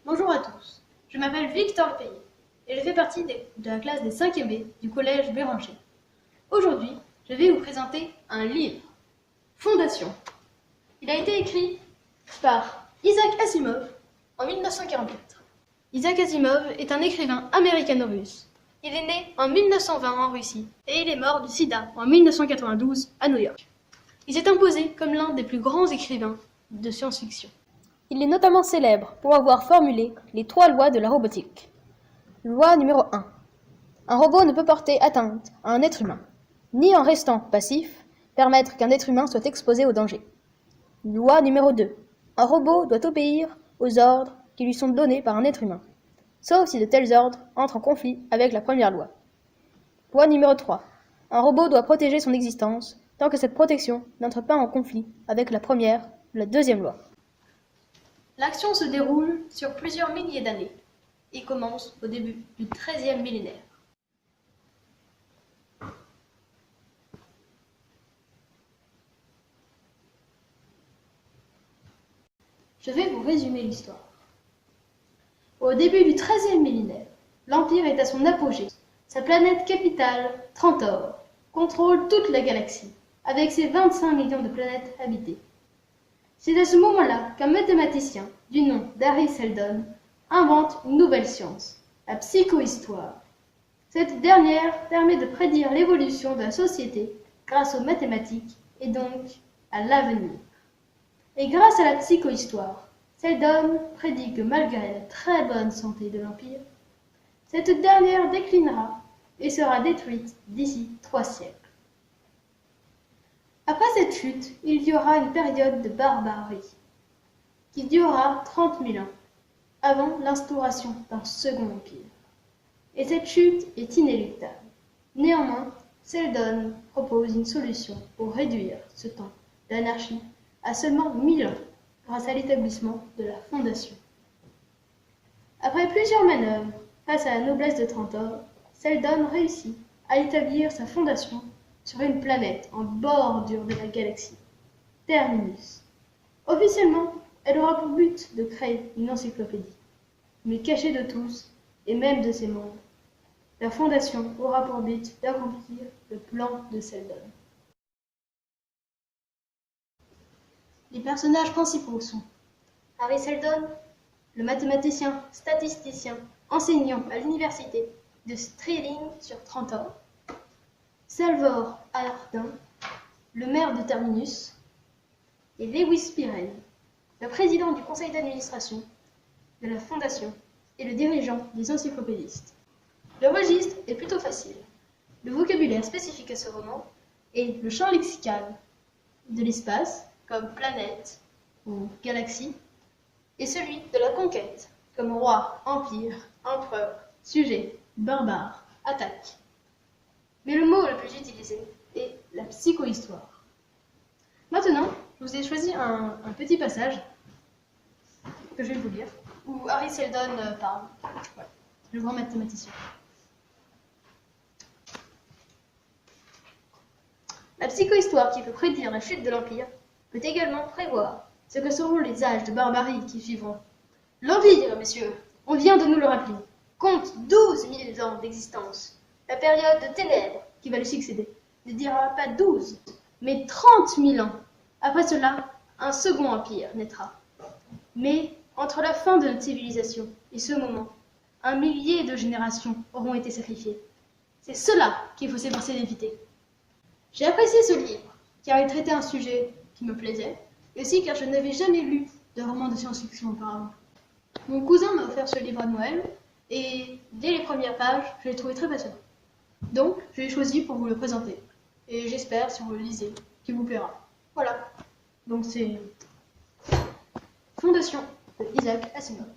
Bonjour à tous, je m'appelle Victor Lepayet et je fais partie de la classe des 5e B du collège Béranger. Aujourd'hui, je vais vous présenter un livre, Fondation. Il a été écrit par Isaac Asimov en 1944. Isaac Asimov est un écrivain américano-russe. Il est né en 1920 en Russie et il est mort du sida en 1992 à New York. Il s'est imposé comme l'un des plus grands écrivains de science-fiction. Il est notamment célèbre pour avoir formulé les 3 lois de la robotique. Loi numéro 1. Un robot ne peut porter atteinte à un être humain, ni en restant passif, permettre qu'un être humain soit exposé au danger. Loi numéro 2. Un robot doit obéir aux ordres qui lui sont donnés par un être humain, sauf si de tels ordres entrent en conflit avec la première loi. Loi numéro 3. Un robot doit protéger son existence tant que cette protection n'entre pas en conflit avec la première ou la deuxième loi. L'action se déroule sur plusieurs milliers d'années et commence au début du XIIIe millénaire. Je vais vous résumer l'histoire. Au début du XIIIe millénaire, l'Empire est à son apogée. Sa planète capitale, Trantor, contrôle toute la galaxie, avec ses 25 millions de planètes habitées. C'est à ce moment-là qu'un mathématicien du nom d'Harry Seldon invente une nouvelle science, la psychohistoire. Cette dernière permet de prédire l'évolution de la société grâce aux mathématiques et donc à l'avenir. Et grâce à la psychohistoire, Seldon prédit que malgré la très bonne santé de l'Empire, cette dernière déclinera et sera détruite d'ici 3 siècles. Après cette chute, il y aura une période de barbarie qui durera 30 000 ans avant l'instauration d'un second empire. Et cette chute est inéluctable. Néanmoins, Seldon propose une solution pour réduire ce temps d'anarchie à seulement 1000 ans grâce à l'établissement de la Fondation. Après plusieurs manœuvres face à la noblesse de Trantor, Seldon réussit à établir sa fondation sur une planète en bordure de la galaxie, Terminus. Officiellement, elle aura pour but de créer une encyclopédie, mais cachée de tous et même de ses membres. La Fondation aura pour but d'accomplir le plan de Seldon. Les personnages principaux sont Harry Seldon, le mathématicien, statisticien, enseignant à l'université de Stirling sur Trantor, Salvor Hardin, le maire de Terminus, et Lewis Pirenne, le président du conseil d'administration de la Fondation et le dirigeant des encyclopédistes. Le registre est plutôt facile. Le vocabulaire spécifique à ce roman est le champ lexical de l'espace, comme planète ou galaxie, et celui de la conquête, comme roi, empire, empereur, sujet, barbare, attaque. Mais le mot le plus utilisé est la psychohistoire. Maintenant, je vous ai choisi un petit passage que je vais vous lire, où Harry Seldon parle, voilà, le grand mathématicien. La psychohistoire qui peut prédire la chute de l'Empire peut également prévoir ce que seront les âges de barbarie qui suivront. L'Empire, messieurs, on vient de nous le rappeler, compte 12 000 ans d'existence. La période de ténèbres qui va lui succéder ne dira pas 12, mais 30 000 ans. Après cela, un second empire naîtra. Mais entre la fin de notre civilisation et ce moment, un millier de générations auront été sacrifiées. C'est cela qu'il faut s'efforcer d'éviter. J'ai apprécié ce livre, car il traitait un sujet qui me plaisait, et aussi car je n'avais jamais lu de roman de science-fiction auparavant. Mon cousin m'a offert ce livre à Noël, et dès les premières pages, je l'ai trouvé très passionnant. Donc, je l'ai choisi pour vous le présenter, et j'espère, si vous le lisez, qu'il vous plaira. Voilà, donc c'est Fondation de Isaac Asimov.